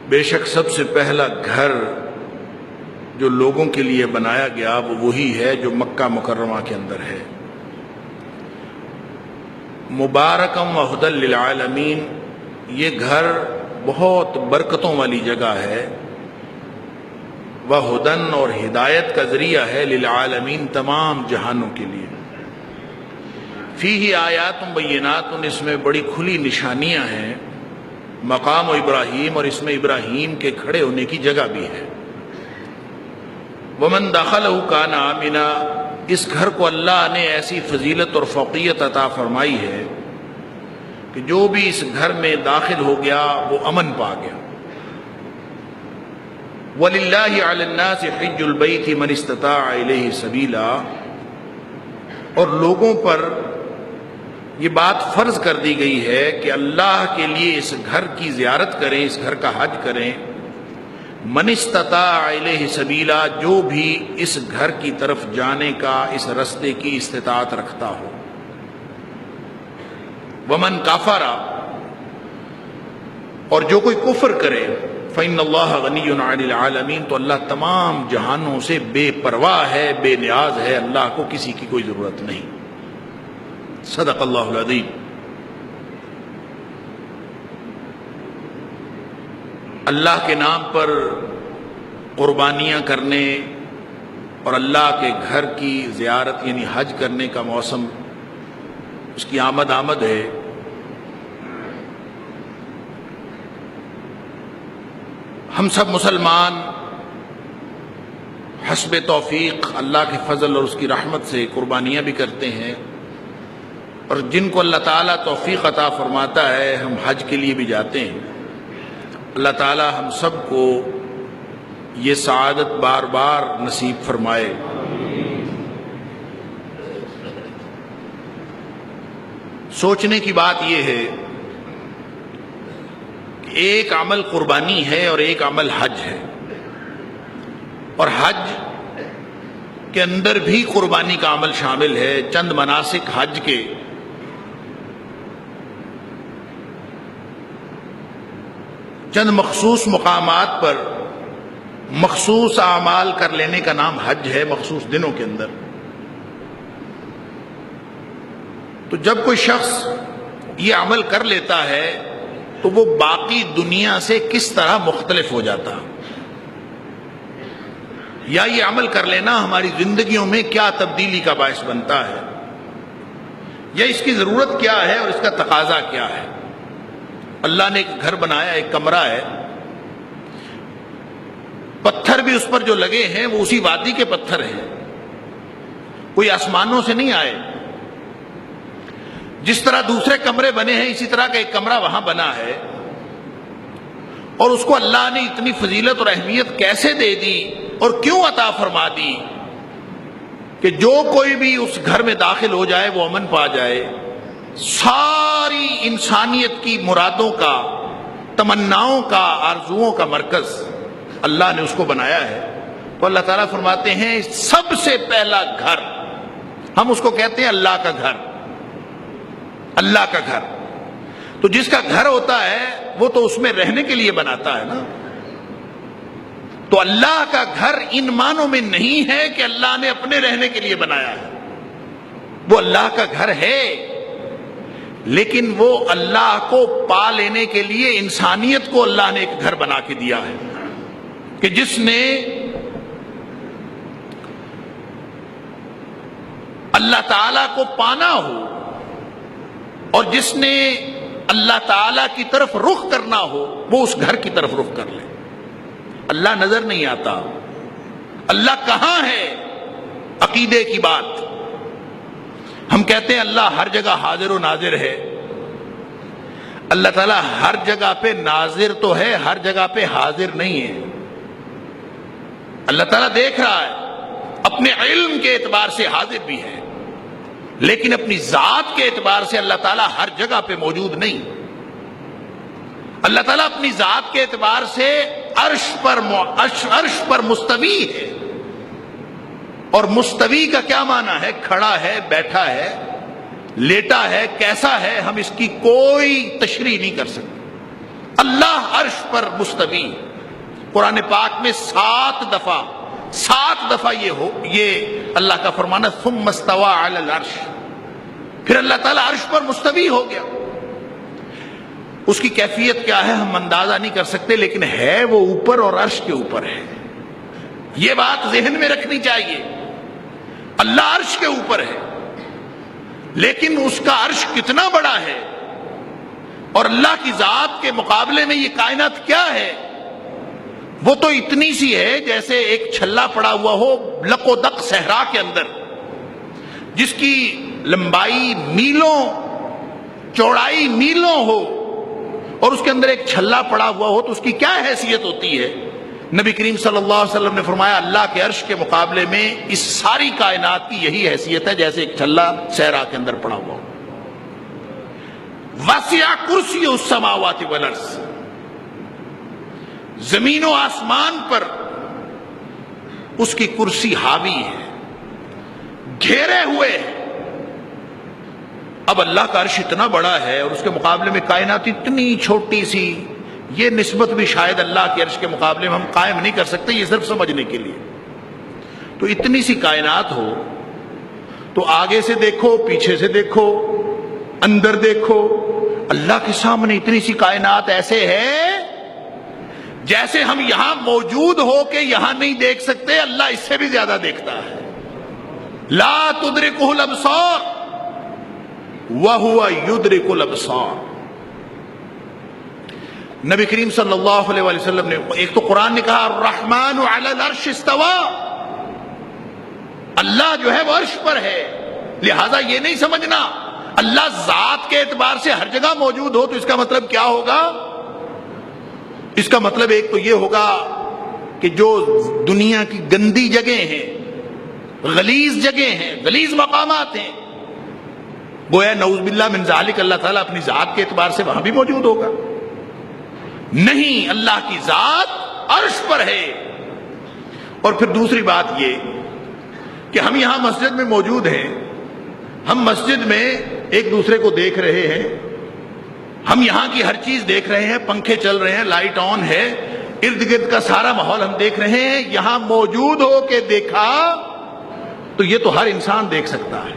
بے شک سب سے پہلا گھر جو لوگوں کے لیے بنایا گیا وہ وہی ہے جو مکہ مکرمہ کے اندر ہے۔ مبارکم و ھدی للعالمین، یہ گھر بہت برکتوں والی جگہ ہے، وہدن اور ہدایت کا ذریعہ ہے للعالمین، تمام جہانوں کے لیے۔ فیہ آیات بینات، اس میں بڑی کھلی نشانیاں ہیں، مقام ابراہیم، اور اس میں ابراہیم کے کھڑے ہونے کی جگہ بھی ہے۔ ومن دخلہ کان آمنا، اس گھر کو اللہ نے ایسی فضیلت اور فوقیت عطا فرمائی ہے کہ جو بھی اس گھر میں داخل ہو گیا وہ امن پا گیا۔ وَلِلَّهِ عَلَى النَّاسِ حِجُّ الْبَيْتِ مَنِ اسْتَطَاعَ إِلَيْهِ سَبِيلًا، اور لوگوں پر یہ بات فرض کر دی گئی ہے کہ اللہ کے لیے اس گھر کی زیارت کریں، اس گھر کا حج کریں۔ من استطاع الیہ سبیلا، جو بھی اس گھر کی طرف جانے کا، اس رستے کی استطاعت رکھتا ہو۔ ومن کفر، اور جو کوئی کفر کرے، فإن اللہ غنی عن العالمین، تو اللہ تمام جہانوں سے بے پرواہ ہے، بے نیاز ہے، اللہ کو کسی کی کوئی ضرورت نہیں۔ صدق اللہ العظیم۔ اللہ کے نام پر قربانیاں کرنے اور اللہ کے گھر کی زیارت یعنی حج کرنے کا موسم، اس کی آمد ہے۔ ہم سب مسلمان حسب توفیق اللہ کے فضل اور اس کی رحمت سے قربانیاں بھی کرتے ہیں، اور جن کو اللہ تعالیٰ توفیق عطا فرماتا ہے ہم حج کے لیے بھی جاتے ہیں۔ اللہ تعالیٰ ہم سب کو یہ سعادت بار بار نصیب فرمائے۔ سوچنے کی بات یہ ہے کہ ایک عمل قربانی ہے اور ایک عمل حج ہے، اور حج کے اندر بھی قربانی کا عمل شامل ہے۔ چند مناسک حج کے چند مخصوص مقامات پر مخصوص اعمال کر لینے کا نام حج ہے، مخصوص دنوں کے اندر۔ تو جب کوئی شخص یہ عمل کر لیتا ہے تو وہ باقی دنیا سے کس طرح مختلف ہو جاتا، یا یہ عمل کر لینا ہماری زندگیوں میں کیا تبدیلی کا باعث بنتا ہے، یا اس کی ضرورت کیا ہے اور اس کا تقاضا کیا ہے۔ اللہ نے ایک گھر بنایا، ایک کمرہ ہے، پتھر بھی اس پر جو لگے ہیں وہ اسی وادی کے پتھر ہیں، کوئی آسمانوں سے نہیں آئے۔ جس طرح دوسرے کمرے بنے ہیں اسی طرح کا ایک کمرہ وہاں بنا ہے، اور اس کو اللہ نے اتنی فضیلت اور اہمیت کیسے دے دی اور کیوں عطا فرما دی کہ جو کوئی بھی اس گھر میں داخل ہو جائے وہ امن پا جائے۔ ساری انسانیت کی مرادوں کا، تمناؤں کا، آرزوؤں کا مرکز اللہ نے اس کو بنایا ہے۔ تو اللہ تعالیٰ فرماتے ہیں سب سے پہلا گھر، ہم اس کو کہتے ہیں اللہ کا گھر، اللہ کا گھر۔ تو جس کا گھر ہوتا ہے وہ تو اس میں رہنے کے لیے بناتا ہے نا۔ تو اللہ کا گھر ان معنوں میں نہیں ہے کہ اللہ نے اپنے رہنے کے لیے بنایا ہے، وہ اللہ کا گھر ہے، لیکن وہ اللہ کو پا لینے کے لیے انسانیت کو اللہ نے ایک گھر بنا کے دیا ہے کہ جس نے اللہ تعالی کو پانا ہو اور جس نے اللہ تعالی کی طرف رخ کرنا ہو وہ اس گھر کی طرف رخ کر لے۔ اللہ نظر نہیں آتا، اللہ کہاں ہے؟ عقیدے کی بات۔ ہم کہتے ہیں اللہ ہر جگہ حاضر و ناظر ہے، اللہ تعالیٰ ہر جگہ پہ ناظر تو ہے، ہر جگہ پہ حاضر نہیں ہے۔ اللہ تعالیٰ دیکھ رہا ہے، اپنے علم کے اعتبار سے حاضر بھی ہے، لیکن اپنی ذات کے اعتبار سے اللہ تعالیٰ ہر جگہ پہ موجود نہیں۔ اللہ تعالیٰ اپنی ذات کے اعتبار سے عرش پر مستوی ہے، اور مستوی کا کیا معنی ہے؟ کھڑا ہے، بیٹھا ہے، لیٹا ہے، کیسا ہے، ہم اس کی کوئی تشریح نہیں کر سکتے۔ اللہ عرش پر مستوی. قرآن پاک میں 7 دفعہ یہ اللہ کا فرمانا ثم استوى علی العرش. پھر اللہ تعالیٰ عرش پر مستوی ہو گیا. اس کی کیفیت کیا ہے ہم اندازہ نہیں کر سکتے، لیکن ہے وہ اوپر اور عرش کے اوپر ہے. یہ بات ذہن میں رکھنی چاہیے. اللہ عرش کے اوپر ہے، لیکن اس کا عرش کتنا بڑا ہے اور اللہ کی ذات کے مقابلے میں یہ کائنات کیا ہے. وہ تو اتنی سی ہے جیسے ایک چھلا پڑا ہوا ہو لق و دق صحرا کے اندر، جس کی لمبائی میلوں چوڑائی میلوں ہو، اور اس کے اندر ایک چھلا پڑا ہوا ہو تو اس کی کیا حیثیت ہوتی ہے. نبی کریم صلی اللہ علیہ وسلم نے فرمایا اللہ کے عرش کے مقابلے میں اس ساری کائنات کی یہی حیثیت ہے جیسے ایک چھلا صحرا کے اندر پڑا ہوا ہو. وسع کرسی السماوات والارض، زمین و آسمان پر اس کی کرسی حاوی ہے، گھیرے ہوئے ہے. اب اللہ کا عرش اتنا بڑا ہے اور اس کے مقابلے میں کائنات اتنی چھوٹی سی، یہ نسبت بھی شاید اللہ کے عرش کے مقابلے میں ہم قائم نہیں کر سکتے. یہ صرف سمجھنے کے لیے. تو اتنی سی کائنات ہو تو آگے سے دیکھو، پیچھے سے دیکھو، اندر دیکھو، اللہ کے سامنے اتنی سی کائنات ایسے ہے جیسے ہم یہاں موجود ہو کے یہاں نہیں دیکھ سکتے، اللہ اس سے بھی زیادہ دیکھتا ہے. لا تدرکہ الابصار وَهُوَ يُدْرِكُ الْأَبْصَارَ. نبی کریم صلی اللہ علیہ وسلم نے ایک تو قرآن نے کہا الرحمن علی العرش استوى، اللہ جو ہے وہ عرش پر ہے. لہذا یہ نہیں سمجھنا اللہ ذات کے اعتبار سے ہر جگہ موجود ہو تو اس کا مطلب کیا ہوگا. اس کا مطلب ایک تو یہ ہوگا کہ جو دنیا کی گندی جگہیں ہیں، غلیظ جگہیں ہیں، غلیظ مقامات ہیں، گویا نعوذ باللہ من ذالک اللہ تعالیٰ اپنی ذات کے اعتبار سے وہاں بھی موجود ہوگا. نہیں، اللہ کی ذات عرش پر ہے. اور پھر دوسری بات یہ کہ ہم یہاں مسجد میں موجود ہیں، ہم مسجد میں ایک دوسرے کو دیکھ رہے ہیں، ہم یہاں کی ہر چیز دیکھ رہے ہیں، پنکھے چل رہے ہیں، لائٹ آن ہے، ارد گرد کا سارا ماحول ہم دیکھ رہے ہیں. یہاں موجود ہو کے دیکھا تو یہ تو ہر انسان دیکھ سکتا ہے.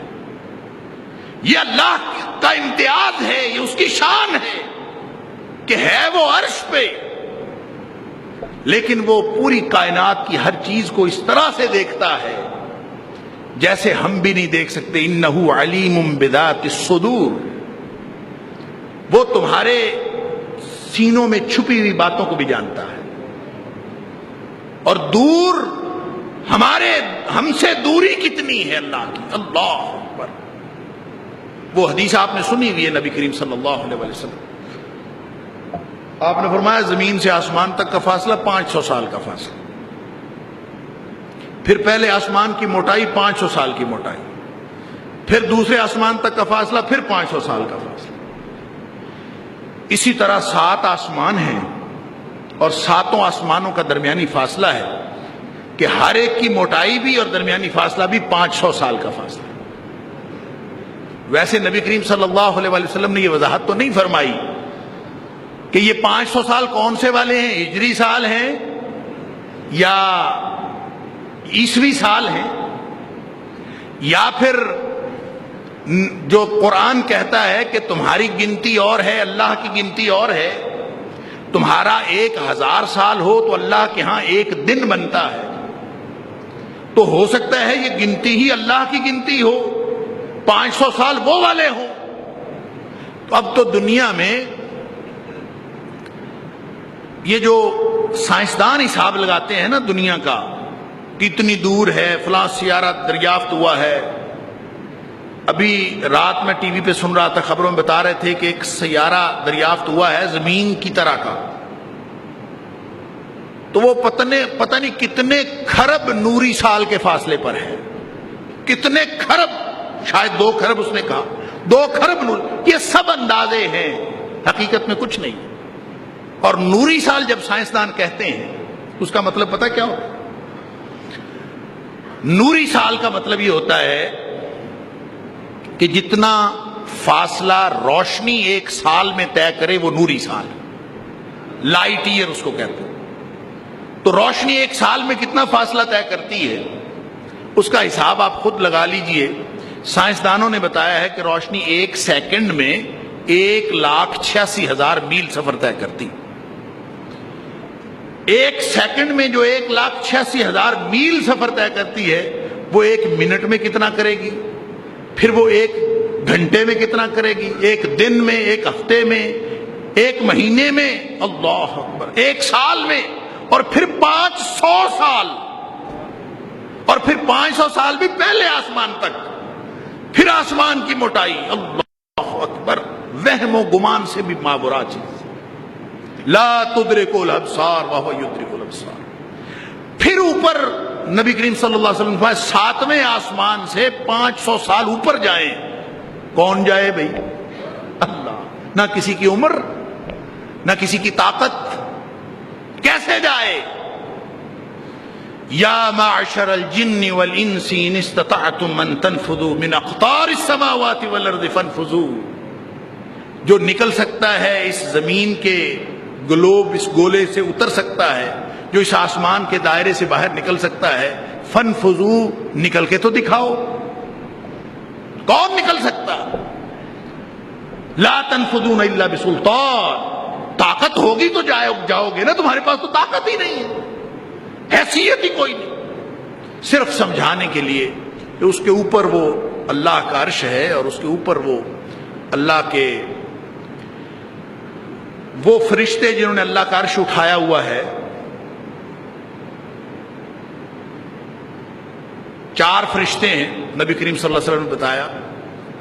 یہ اللہ کا امتیاز ہے، یہ اس کی شان ہے کہ ہے وہ عرش پہ، لیکن وہ پوری کائنات کی ہر چیز کو اس طرح سے دیکھتا ہے جیسے ہم بھی نہیں دیکھ سکتے. انہ علیم بذات الصدور، وہ تمہارے سینوں میں چھپی ہوئی باتوں کو بھی جانتا ہے. اور دور ہم سے دوری کتنی ہے اللہ کی. اللہ اکبر. وہ حدیث آپ نے سنی ہوئی ہے نبی کریم صلی اللہ علیہ وسلم. آپ نے فرمایا زمین سے آسمان تک کا فاصلہ 500 سال کا فاصلہ. پھر پہلے آسمان کی موٹائی 500 سال کی موٹائی، پھر دوسرے آسمان تک کا فاصلہ پھر 500 سال کا فاصلہ. اسی طرح 7 آسمان ہیں اور 7 آسمانوں کا درمیانی فاصلہ ہے کہ ہر ایک کی موٹائی بھی اور درمیانی فاصلہ بھی 500 سال کا فاصلہ. ویسے نبی کریم صلی اللہ علیہ وسلم نے یہ وضاحت تو نہیں فرمائی کہ یہ 500 سال کون سے والے ہیں، ہجری سال ہیں یا عیسوی سال ہیں، یا پھر جو قرآن کہتا ہے کہ تمہاری گنتی اور ہے اللہ کی گنتی اور ہے. تمہارا 1000 سال ہو تو اللہ کے ہاں 1 دن بنتا ہے. تو ہو سکتا ہے یہ گنتی ہی اللہ کی گنتی ہو، 500 سال وہ والے ہوں. تو اب تو دنیا میں یہ جو سائنسدان حساب لگاتے ہیں نا دنیا کا کتنی دور ہے، فلاں سیارہ دریافت ہوا ہے. ابھی رات میں ٹی وی پہ سن رہا تھا، خبروں میں بتا رہے تھے کہ ایک سیارہ دریافت ہوا ہے زمین کی طرح کا. تو وہ پتہ نہیں کتنے کھرب نوری سال کے فاصلے پر ہے. کتنے کھرب، شاید 2 کھرب اس نے کہا، 2 کھرب نور. یہ سب اندازے ہیں، حقیقت میں کچھ نہیں. اور نوری سال جب سائنسدان کہتے ہیں اس کا مطلب پتہ کیا ہوتا ہے؟ نوری سال کا مطلب یہ ہوتا ہے کہ جتنا فاصلہ روشنی 1 سال میں طے کرے وہ نوری سال. لائٹ ایئر اس کو کہتے ہیں. تو روشنی ایک سال میں کتنا فاصلہ طے کرتی ہے اس کا حساب آپ خود لگا لیجئے. سائنسدانوں نے بتایا ہے کہ روشنی ایک سیکنڈ میں 1,86,000 میل سفر طے کرتی. ایک سیکنڈ میں جو 1,86,000 میل سفر طے کرتی ہے وہ ایک منٹ میں کتنا کرے گی, پھر وہ ایک گھنٹے میں کتنا کرے گی, ایک دن میں, ایک ہفتے میں, ایک مہینے میں, اللہ اکبر, ایک سال میں, اور پھر 500 سال, اور پھر 500 سال بھی پہلے آسمان تک, پھر آسمان کی موٹائی, اللہ اکبر, وہم و گمان سے بھی مابرا چیز. لا تدرک الابصار وهو یدرک الابصار. پھر اوپر نبی کریم صلی اللہ علیہ وسلم فرمایا 7ویں آسمان سے 500 سال اوپر جائیں. کون جائے بھائی؟ اللہ. نہ کسی کی عمر, نہ کسی کی طاقت, کیسے جائے؟ یا معشر الجن والانس ان استطعتم ان تنفذوا من اقطار السماوات والارض فانفذوا. جو نکل سکتا ہے اس زمین کے گلوب, اس گولے سے اتر سکتا ہے, جو اس آسمان کے دائرے سے باہر نکل سکتا ہے, فانفذوا, نکل کے تو دکھاؤ. کون نکل سکتا؟ لا تنفذون الا بسلطان. طاقت ہوگی تو جاؤ گے نا, تمہارے پاس تو طاقت ہی نہیں ہے, حیثیت ہی کوئی نہیں. صرف سمجھانے کے لیے کہ اس کے اوپر وہ اللہ کا عرش ہے اور اس کے اوپر وہ اللہ کے وہ فرشتے جنہوں نے اللہ کا عرش اٹھایا ہوا ہے. 4 فرشتے ہیں نبی کریم صلی اللہ علیہ وسلم نے بتایا,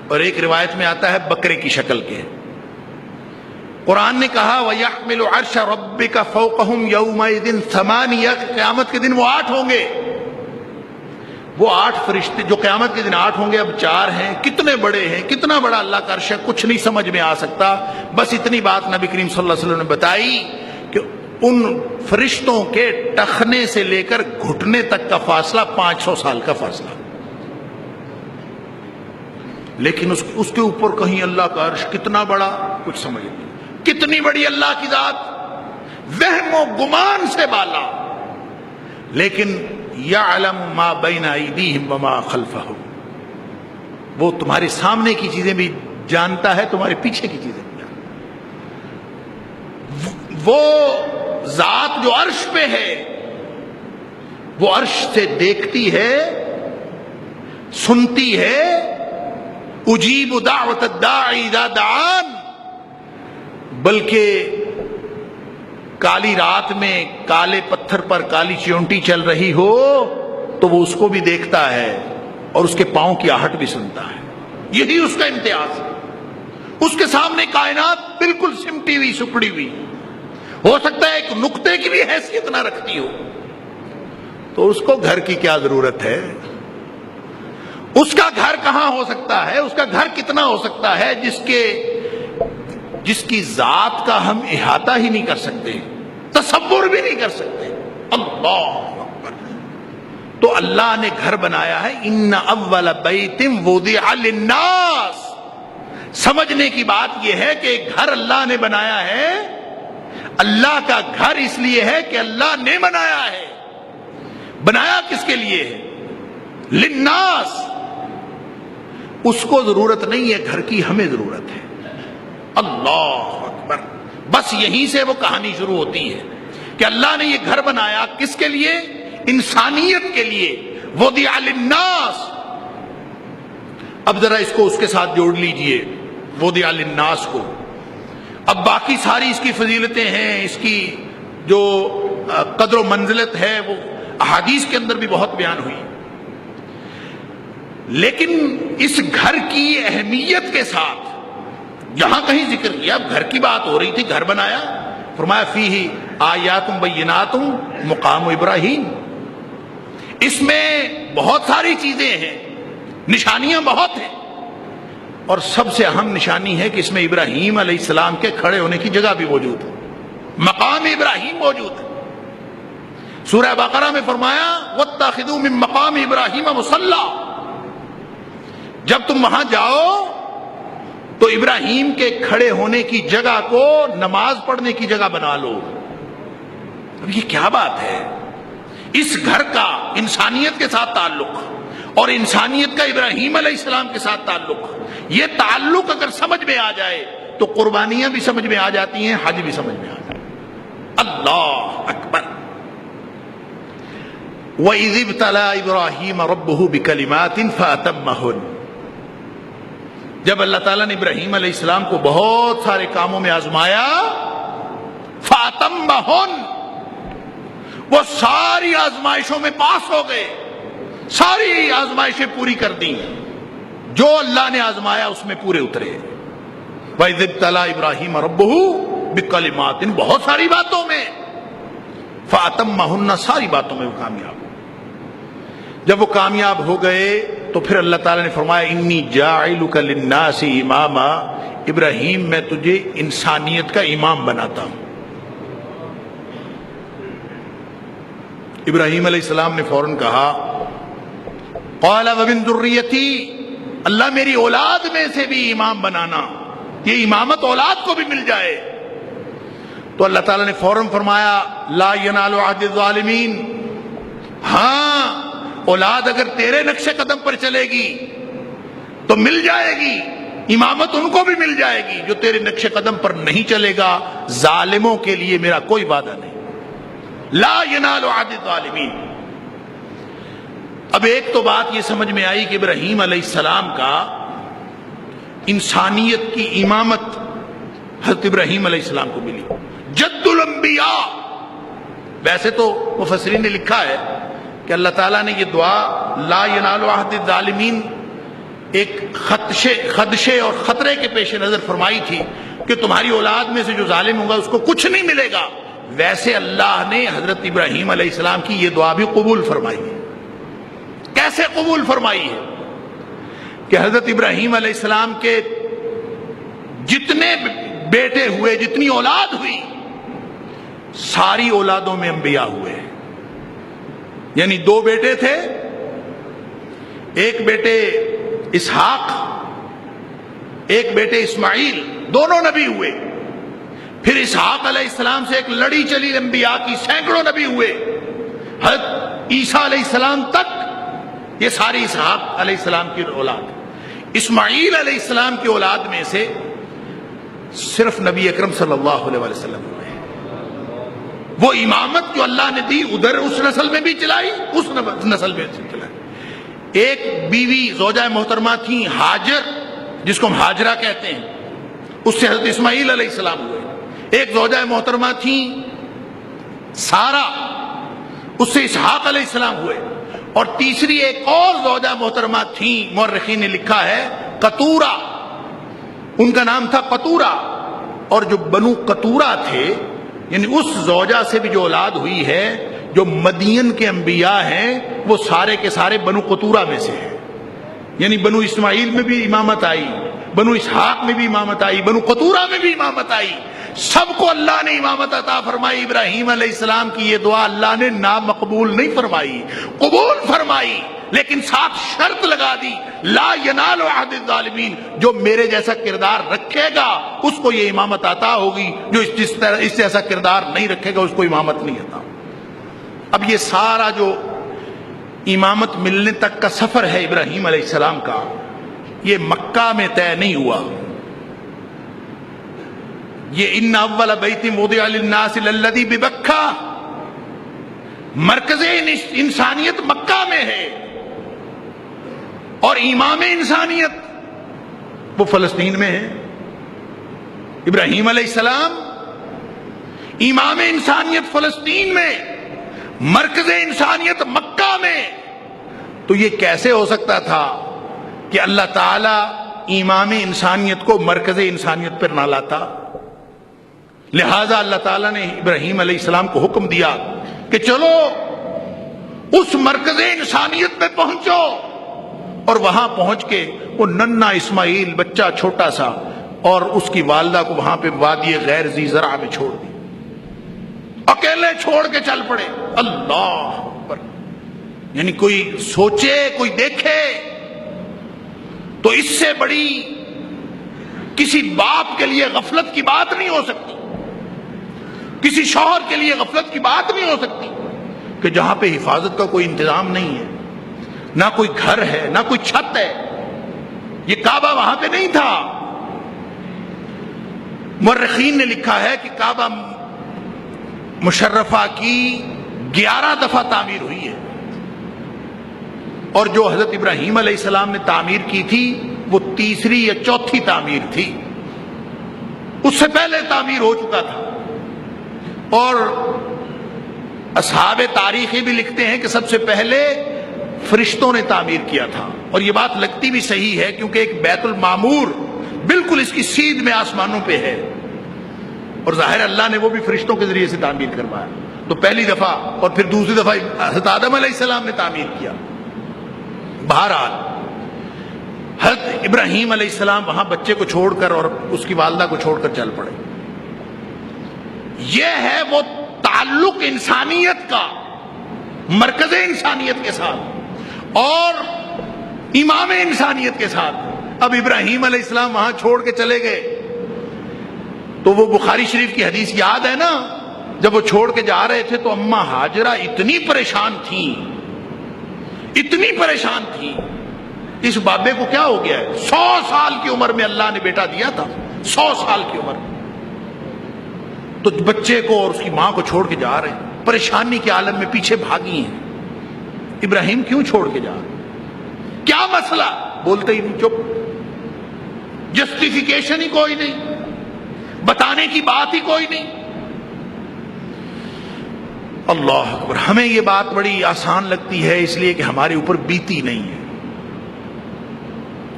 اور ایک روایت میں آتا ہے بکرے کی شکل کے. قرآن نے کہا وَيَحْمِلُ عَرْشَ رَبِّكَ فَوْقَهُمْ يَوْمَئِذٍ ثَمَانِيَةٌ. قیامت کے دن وہ 8 ہوں گے. وہ 8 فرشتے جو قیامت کے دن 8 ہوں گے, اب 4 ہیں. کتنے بڑے ہیں, کتنا بڑا اللہ کا عرش ہے, کچھ نہیں سمجھ میں آ سکتا. بس اتنی بات نبی کریم صلی اللہ علیہ وسلم نے بتائی کہ ان فرشتوں کے ٹخنے سے لے کر گھٹنے تک کا فاصلہ 500 سال کا فاصلہ. لیکن اس کے اوپر کہیں اللہ کا عرش کتنا بڑا, کچھ سمجھ نہیں. کتنی بڑی اللہ کی ذات, وہم و گمان سے بالا. لیکن یعلم ما بین ایدیہم وما خلفہم, وہ تمہارے سامنے کی چیزیں بھی جانتا ہے, تمہارے پیچھے کی چیزیں بھی جانتا ہے. وہ ذات جو عرش پہ ہے وہ عرش سے دیکھتی ہے, سنتی ہے. اجیب دعوت الداعی اذا دعان. بلکہ کالی رات میں کالے پتھر پر کالی چیونٹی چل رہی ہو تو وہ اس کو بھی دیکھتا ہے اور اس کے پاؤں کی آہٹ بھی سنتا ہے. یہی اس کا امتیاز ہے. اس کے سامنے کائنات بالکل سمٹی ہوئی, سکڑی ہوئی, ہو سکتا ہے ایک نقطے کی بھی حیثیت نہ رکھتی ہو. تو اس کو گھر کی کیا ضرورت ہے؟ اس کا گھر کہاں ہو سکتا ہے, اس کا گھر کتنا ہو سکتا ہے جس کی ذات کا ہم احاطہ ہی نہیں کر سکتے, تصور بھی نہیں کر سکتے. اللہ اکبر. تو اللہ نے گھر بنایا ہے. ان اول بیت وضع للناس. سمجھنے کی بات یہ ہے کہ گھر اللہ نے بنایا ہے. اللہ کا گھر اس لیے ہے کہ اللہ نے بنایا ہے. بنایا کس کے لیے ہے؟ للناس. اس کو ضرورت نہیں ہے گھر کی, ہمیں ضرورت ہے. اللہ اکبر. بس یہیں سے وہ کہانی شروع ہوتی ہے کہ اللہ نے یہ گھر بنایا کس کے لیے؟ انسانیت کے لیے. وضع للناس. اب ذرا اس کو اس کے ساتھ جوڑ لیجئے, وضع للناس کو. اب باقی ساری اس کی فضیلتیں ہیں, اس کی جو قدر و منزلت ہے وہ احادیث کے اندر بھی بہت بیان ہوئی. لیکن اس گھر کی اہمیت کے ساتھ جہاں کہیں ذکر کیا, اب گھر کی بات ہو رہی تھی, گھر بنایا, فرمایا فیہ آیات بینات مقام ابراہیم. اس میں بہت ساری چیزیں ہیں, نشانیاں بہت ہیں, اور سب سے اہم نشانی ہے کہ اس میں ابراہیم علیہ السلام کے کھڑے ہونے کی جگہ بھی موجود ہے, مقام ابراہیم موجود ہے. سورہ بقرہ میں فرمایا واتخذوا من مقام ابراہیم مصلی. جب تم وہاں جاؤ تو ابراہیم کے کھڑے ہونے کی جگہ کو نماز پڑھنے کی جگہ بنا لو. اب یہ کیا بات ہے؟ اس گھر کا انسانیت کے ساتھ تعلق اور انسانیت کا ابراہیم علیہ السلام کے ساتھ تعلق، یہ تعلق اگر سمجھ میں آ جائے تو قربانیاں بھی سمجھ میں آ جاتی ہیں، حج بھی سمجھ میں آ جاتا ہے. اللہ اکبر. وَإِذِ ابْتَلَىٰ إِبْرَاهِيمَ رَبُّهُ بِكَلِمَاتٍ فَأَتَمَّهُنَّ، جب اللہ تعالیٰ نے ابراہیم علیہ السلام کو بہت سارے کاموں میں آزمایا، فَأَتَمَّهُنَّ، وہ ساری آزمائشوں میں پاس ہو گئے، ساری آزمائشیں پوری کر دی، جو اللہ نے آزمایا اس میں پورے اترے. وَإِذِ ابْتَلَىٰ إِبْرَاهِيمَ رَبُّهُ بِكَلِمَاتٍ، بہت ساری باتوں میں، فَأَتَمَّهُنَّ، ساری باتوں میں وہ کامیاب. جب وہ کامیاب ہو گئے تو پھر اللہ تعالیٰ نے فرمایا انی جاعلک للناس اماما، ابراہیم میں تجھے انسانیت کا امام بناتا ہوں. ابراہیم علیہ السلام نے فوراً کہا قال ومن ذریتی، اللہ میری اولاد میں سے بھی امام بنانا، یہ امامت اولاد کو بھی مل جائے. تو اللہ تعالیٰ نے فوراً فرمایا لا ینال عہد الظالمین، ہاں اولاد اگر تیرے نقش قدم پر چلے گی تو مل جائے گی، امامت ان کو بھی مل جائے گی. جو تیرے نقش قدم پر نہیں چلے گا ظالموں کے لیے میرا کوئی وعدہ نہیں. لا ینال عہد الظالمین. اب ایک تو بات یہ سمجھ میں آئی کہ ابراہیم علیہ السلام کا انسانیت کی امامت حضرت ابراہیم علیہ السلام کو ملی، جد الانبیاء. ویسے تو مفسرین نے لکھا ہے کہ اللہ تعالیٰ نے یہ دعا لا ینال عہد الظالمین ایک خدشے اور خطرے کے پیش نظر فرمائی تھی کہ تمہاری اولاد میں سے جو ظالم ہوگا اس کو کچھ نہیں ملے گا. ویسے اللہ نے حضرت ابراہیم علیہ السلام کی یہ دعا بھی قبول فرمائی ہے. کیسے قبول فرمائی ہے؟ کہ حضرت ابراہیم علیہ السلام کے جتنے بیٹے ہوئے، جتنی اولاد ہوئی، ساری اولادوں میں انبیاء ہوئے. یعنی دو بیٹے تھے، ایک بیٹے اسحاق، ایک بیٹے اسماعیل، دونوں نبی ہوئے. پھر اسحاق علیہ السلام سے ایک لڑی چلی انبیاء کی، سینکڑوں نبی ہوئے. حضرت عیسیٰ علیہ السلام تک یہ ساری اسحاق علیہ السلام کی اولاد. اسماعیل علیہ السلام کی اولاد میں سے صرف نبی اکرم صلی اللہ علیہ وسلم ہوئے. وہ امامت جو اللہ نے دی ادھر اس نسل میں بھی چلائی، اس نسل میں چلائی. ایک بیوی زوجہ محترمہ تھی ہاجر، جس کو ہم ہاجرہ کہتے ہیں، اس سے حضرت اسماعیل علیہ السلام ہوئے. ایک زوجہ محترمہ تھی سارہ، اس سے اسحاق علیہ السلام ہوئے. اور تیسری ایک اور زوجہ محترمہ تھی، مورخین نے لکھا ہے قطورہ، ان کا نام تھا قطورہ. اور جو بنو قطورہ تھے، یعنی اس زوجہ سے بھی جو اولاد ہوئی ہے، جو مدین کے انبیاء ہیں، وہ سارے کے سارے بنو قطورہ میں سے ہیں. یعنی بنو اسماعیل میں بھی امامت آئی، بنو اسحاق میں بھی امامت آئی، بنو قطورہ میں بھی امامت آئی. سب کو اللہ نے امامت عطا فرمائی. ابراہیم علیہ السلام کی یہ دعا اللہ نے نامقبول نہیں فرمائی، قبول فرمائی، لیکن ساتھ شرط لگا دی لا ینال عہد الظالمین، جو میرے جیسا کردار رکھے گا اس کو یہ امامت عطا ہوگی، جو اس جیسا کردار نہیں رکھے گا اس کو امامت نہیں عطا. اب یہ سارا جو امامت ملنے تک کا سفر ہے ابراہیم علیہ السلام کا، یہ مکہ میں طے نہیں ہوا. یہ ان اول بیت وضع للناس للذی ببکہ، مرکز انسانیت مکہ میں ہے، اور امام انسانیت وہ فلسطین میں ہے. ابراہیم علیہ السلام امام انسانیت فلسطین میں، مرکز انسانیت مکہ میں. تو یہ کیسے ہو سکتا تھا کہ اللہ تعالی امام انسانیت کو مرکز انسانیت پر نہ لاتا؟ لہذا اللہ تعالیٰ نے ابراہیم علیہ السلام کو حکم دیا کہ چلو اس مرکز انسانیت میں پہنچو. اور وہاں پہنچ کے وہ ننھا اسماعیل بچہ چھوٹا سا اور اس کی والدہ کو وہاں پہ وادی غیر ذی زرع میں چھوڑ دی، اکیلے چھوڑ کے چل پڑے. اللہ اکبر. یعنی کوئی سوچے، کوئی دیکھے تو اس سے بڑی کسی باپ کے لیے غفلت کی بات نہیں ہو سکتی، کسی شوہر کے لیے غفلت کی بات نہیں ہو سکتی کہ جہاں پہ حفاظت کا کوئی انتظام نہیں ہے، نہ کوئی گھر ہے، نہ کوئی چھت ہے۔ یہ کعبہ وہاں پہ نہیں تھا۔ مورخین نے لکھا ہے کہ کعبہ مشرفہ کی 11 دفعہ تعمیر ہوئی ہے، اور جو حضرت ابراہیم علیہ السلام نے تعمیر کی تھی وہ تیسری یا چوتھی تعمیر تھی، اس سے پہلے تعمیر ہو چکا تھا۔ اور اصحاب تاریخی بھی لکھتے ہیں کہ سب سے پہلے فرشتوں نے تعمیر کیا تھا، اور یہ بات لگتی بھی صحیح ہے کیونکہ ایک بیت المعمور بالکل اس کی سیدھ میں آسمانوں پہ ہے، اور ظاہر اللہ نے وہ بھی فرشتوں کے ذریعے سے تعمیر کروایا۔ تو پہلی دفعہ اور پھر دوسری دفعہ حضرت آدم علیہ السلام نے تعمیر کیا۔ بہرحال حضرت ابراہیم علیہ السلام وہاں بچے کو چھوڑ کر اور اس کی والدہ کو چھوڑ کر چل پڑے۔ یہ ہے وہ تعلق انسانیت کا، مرکز انسانیت کے ساتھ اور امام انسانیت کے ساتھ۔ اب ابراہیم علیہ السلام وہاں چھوڑ کے چلے گئے تو وہ بخاری شریف کی حدیث یاد ہے نا، جب وہ چھوڑ کے جا رہے تھے تو اماں ہاجرہ اتنی پریشان تھیں، اتنی پریشان تھیں، اس بابے کو کیا ہو گیا ہے؟ 100 سال کی عمر میں اللہ نے بیٹا دیا تھا، 100 سال کی عمر میں، تو بچے کو اور اس کی ماں کو چھوڑ کے جا رہے ہیں، پریشانی کے عالم میں پیچھے بھاگی ہیں۔ ابراہیم کیوں چھوڑ کے جا رہے؟ کیا مسئلہ؟ بولتے ہی نہیں، چپ، جسٹیفیکیشن ہی کوئی نہیں، بتانے کی بات ہی کوئی نہیں۔ اللہ اکبر۔ ہمیں یہ بات بڑی آسان لگتی ہے اس لیے کہ ہمارے اوپر بیتی نہیں ہے۔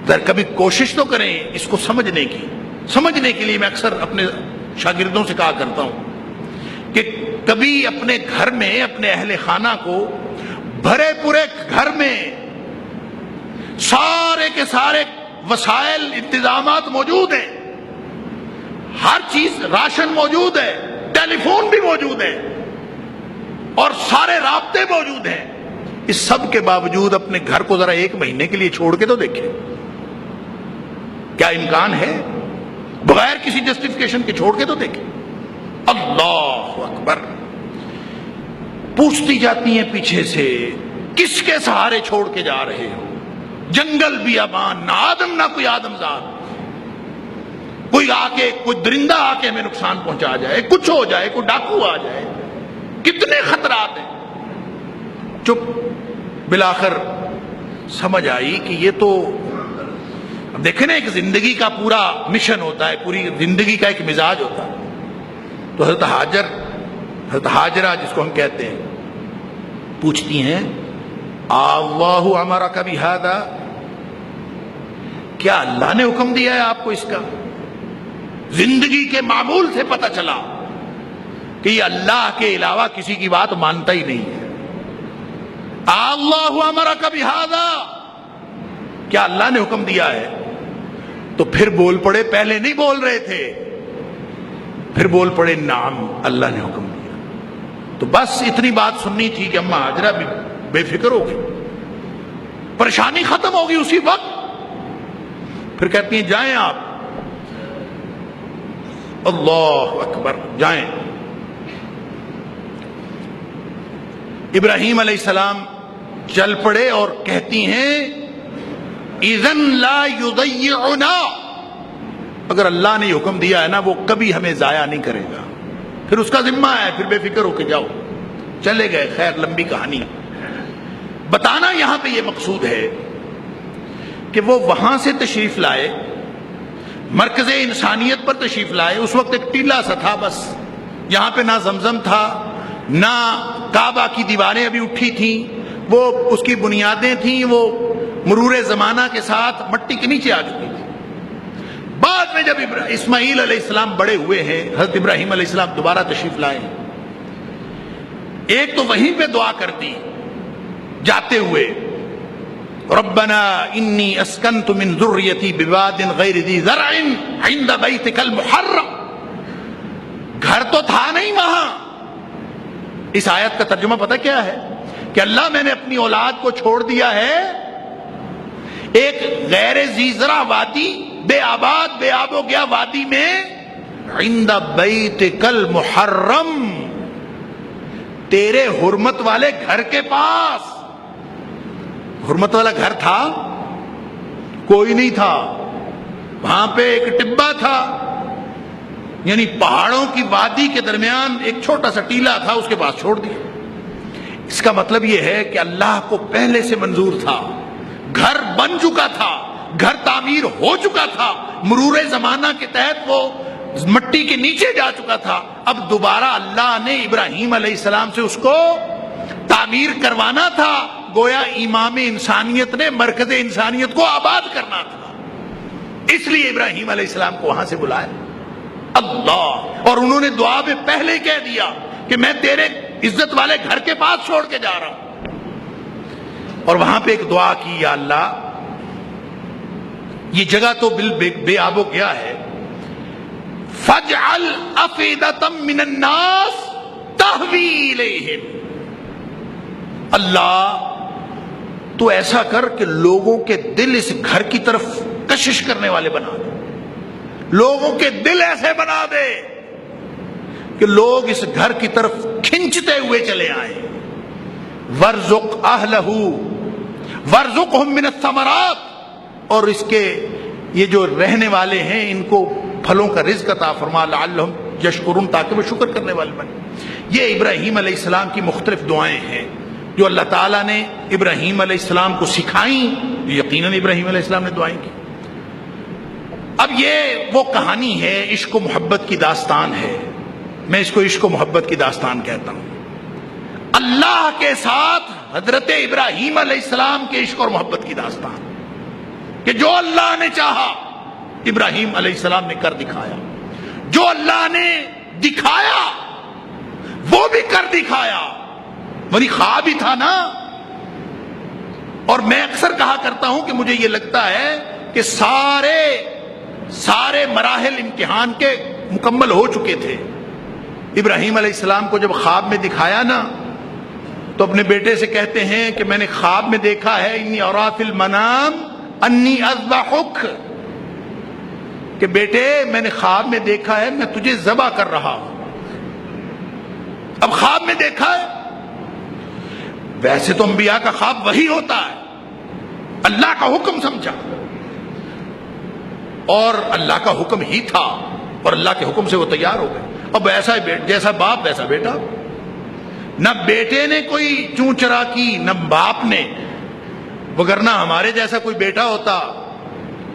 ذرا کبھی کوشش تو کریں اس کو سمجھنے کی۔ سمجھنے کے لیے میں اکثر اپنے شاگردوں سے کہا کرتا ہوں کہ کبھی اپنے گھر میں اپنے اہل خانہ کو، بھرے پورے گھر میں سارے کے سارے وسائل انتظامات موجود ہیں، ہر چیز، راشن موجود ہے، ٹیلی فون بھی موجود ہے اور سارے رابطے موجود ہیں، اس سب کے باوجود اپنے گھر کو ذرا 1 مہینے کے لیے چھوڑ کے تو دیکھیں، کیا امکان ہے؟ بغیر کسی جسٹیفیکیشن کے چھوڑ کے تو دیکھیں۔ اللہ اکبر۔ پوچھتی جاتی ہیں پیچھے سے، کس کے سہارے چھوڑ کے جا رہے ہو؟ جنگل بھی امان، نہ آدم نہ کوئی آدمزاد، کوئی آ کے، کوئی درندہ آ کے ہمیں نقصان پہنچا جائے، کچھ ہو جائے، کوئی ڈاکو آ جائے، کتنے خطرات ہیں۔ چپ۔ بالآخر سمجھ آئی کہ یہ تو، اب دیکھیں نا، ایک زندگی کا پورا مشن ہوتا ہے، پوری زندگی کا ایک مزاج ہوتا ہے۔ تو حضرت ہاجرہ جس کو ہم کہتے ہیں، پوچھتی ہیں، اللہ امرک بہذا، کیا اللہ نے حکم دیا ہے آپ کو اس کا؟ زندگی کے معمول سے پتہ چلا کہ یہ اللہ کے علاوہ کسی کی بات مانتا ہی نہیں ہے۔ اللہ امرک بہذا، کیا اللہ نے حکم دیا ہے؟ تو پھر بول پڑے، پہلے نہیں بول رہے تھے، پھر بول پڑے، نعم، اللہ نے حکم دیا۔ تو بس اتنی بات سننی تھی کہ اماں ہاجرہ بھی بے فکر ہو گئی، پریشانی ختم ہوگی اسی وقت۔ پھر کہتی ہیں، جائیں آپ۔ اللہ اکبر، جائیں۔ ابراہیم علیہ السلام چل پڑے اور کہتی ہیں، اذن لا یضیعنا، اگر اللہ نے حکم دیا ہے نا، وہ کبھی ہمیں ضائع نہیں کرے گا، پھر اس کا ذمہ ہے، پھر بے فکر ہو کے جاؤ۔ چلے گئے۔ خیر، لمبی کہانی بتانا یہاں پہ یہ مقصود ہے کہ وہ وہاں سے تشریف لائے، مرکز انسانیت پر تشریف لائے۔ اس وقت ایک ٹیلا سا تھا بس، یہاں پہ نہ زمزم تھا، نہ کعبہ کی دیواریں ابھی اٹھی تھیں، وہ اس کی بنیادیں تھیں، وہ مرور زمانہ کے ساتھ مٹی کے نیچے آ چکی تھی۔ بعد میں جب اسماعیل علیہ السلام بڑے ہوئے ہیں، حضرت ابراہیم علیہ السلام دوبارہ تشریف لائے ہیں، ایک تو وہیں پہ دعا کر دی جاتے ہوئے، ربنا انی اسکنت من ذریتی بواد غیر ذی زرع عند بیتک المحرم، گھر تو تھا نہیں وہاں۔ اس آیت کا ترجمہ پتہ کیا ہے؟ کہ اللہ، میں نے اپنی اولاد کو چھوڑ دیا ہے ایک غیر ذی زرع وادی بے آباد بے آب و گیا وادی میں عند بیتک المحرم، تیرے حرمت والے گھر کے پاس. حرمت والا گھر تھا؟ کوئی نہیں تھا. وہاں پہ ایک ٹبا تھا، یعنی پہاڑوں کی وادی کے درمیان ایک چھوٹا سا ٹیلا تھا، اس کے پاس چھوڑ دیا. اس کا مطلب یہ ہے کہ اللہ کو پہلے سے منظور تھا، گھر بن چکا تھا، گھر تعمیر ہو چکا تھا، مرور زمانہ کے تحت وہ مٹی کے نیچے جا چکا تھا. اب دوبارہ اللہ نے ابراہیم علیہ السلام سے اس کو تعمیر کروانا تھا. گویا امام انسانیت نے مرکز انسانیت کو آباد کرنا تھا، اس لیے ابراہیم علیہ السلام کو وہاں سے بلایا اللہ. اور انہوں نے دعا میں پہلے کہہ دیا کہ میں تیرے عزت والے گھر کے پاس چھوڑ کے جا رہا ہوں. اور وہاں پہ ایک دعا کی، یا اللہ یہ جگہ تو بے آب و گیا ہے، فَاجْعَلْ أَفْئِدَةً مِّنَ النَّاسِ تَهْوِي إِلَيْهِمْ، اللہ تو ایسا کر کہ لوگوں کے دل اس گھر کی طرف کشش کرنے والے بنا دے، لوگوں کے دل ایسے بنا دے کہ لوگ اس گھر کی طرف کھنچتے ہوئے چلے آئیں. وَارْزُقْ أَهْلَهُ وَارْزُقْهُم مِّنَ الثَّمَرَاتِ، اور اس کے یہ جو رہنے والے ہیں ان کو پھلوں کا رزق عطا فرما، لعلہم یشکرون، تاکہ وہ شکر کرنے والے بنے. یہ ابراہیم علیہ السلام کی مختلف دعائیں ہیں جو اللہ تعالیٰ نے ابراہیم علیہ السلام کو سکھائیں. یقیناً ابراہیم علیہ السلام نے دعائیں کی. اب یہ وہ کہانی ہے، عشق و محبت کی داستان ہے. میں اس کو عشق و محبت کی داستان کہتا ہوں. اللہ کے ساتھ حضرت ابراہیم علیہ السلام کے عشق اور محبت کی داستان کہ جو اللہ نے چاہا ابراہیم علیہ السلام نے کر دکھایا، جو اللہ نے دکھایا وہ بھی کر دکھایا. وہی خواب ہی تھا نا. اور میں اکثر کہا کرتا ہوں کہ مجھے یہ لگتا ہے کہ سارے مراحل امتحان کے مکمل ہو چکے تھے. ابراہیم علیہ السلام کو جب خواب میں دکھایا نا تو اپنے بیٹے سے کہتے ہیں کہ میں نے خواب میں دیکھا ہے، انی ارا فی المنام انی اذبحک، کہ بیٹے میں نے خواب میں دیکھا ہے میں تجھے ذبح کر رہا ہوں. اب خواب میں دیکھا ہے، ویسے تو انبیاء کا خواب وہی ہوتا ہے، اللہ کا حکم سمجھا اور اللہ کا حکم ہی تھا اور اللہ کے حکم سے وہ تیار ہو گئے. اب ایسا جیسا باپ ویسا بیٹا. نہ بیٹے نے کوئی چوں چرا کی نہ باپ نے، وگرنہ ہمارے جیسا کوئی بیٹا ہوتا،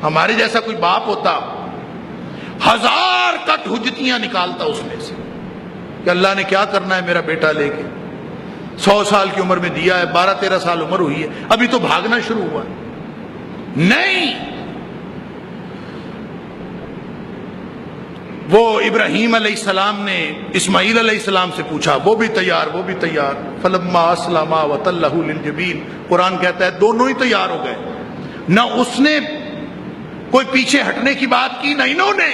ہمارے جیسا کوئی باپ ہوتا، 1000 کٹ حجتیاں نکالتا اس میں سے کہ اللہ نے کیا کرنا ہے میرا بیٹا لے کے. 100 سال کی عمر میں دیا ہے، 12-13 سال عمر ہوئی ہے، ابھی تو بھاگنا شروع ہوا ہے. نہیں، وہ ابراہیم علیہ السلام نے اسماعیل علیہ السلام سے پوچھا، وہ بھی تیار، وہ بھی تیار. فلما اسلما وتلہ للجبین، قرآن کہتا ہے دونوں ہی تیار ہو گئے. نہ اس نے کوئی پیچھے ہٹنے کی بات کی نہ انہوں نے،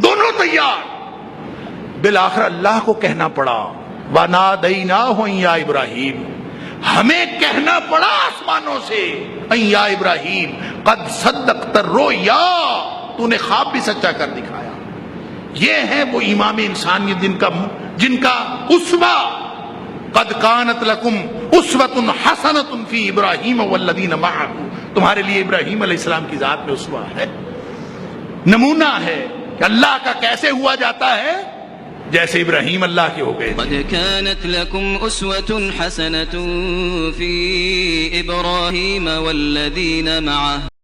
دونوں تیار. بالآخر اللہ کو کہنا پڑا وَنَادَيْنَاهُ أَن يَا إِبْرَاهِيمُ، ہمیں کہنا پڑا آسمانوں سے اَن يَا إِبْرَاهِيمُ قَدْ صَدَّقْتَ الرُّؤْيَا، تو نے خواب بھی سچا کر دکھایا. یہ ہے وہ امام انسانیت جن کا اسوہ قد کانت لکم اسوۃ حسنۃ فی ابراہیم والذین معہ، تمہارے لیے ابراہیم علیہ السلام کی ذات میں اسوہ ہے، نمونہ ہے کہ اللہ کا کیسے ہوا جاتا ہے جیسے ابراہیم اللہ کے ہو گئے. قد كانت لكم أسوة حسنة في إبراهيم والذين معه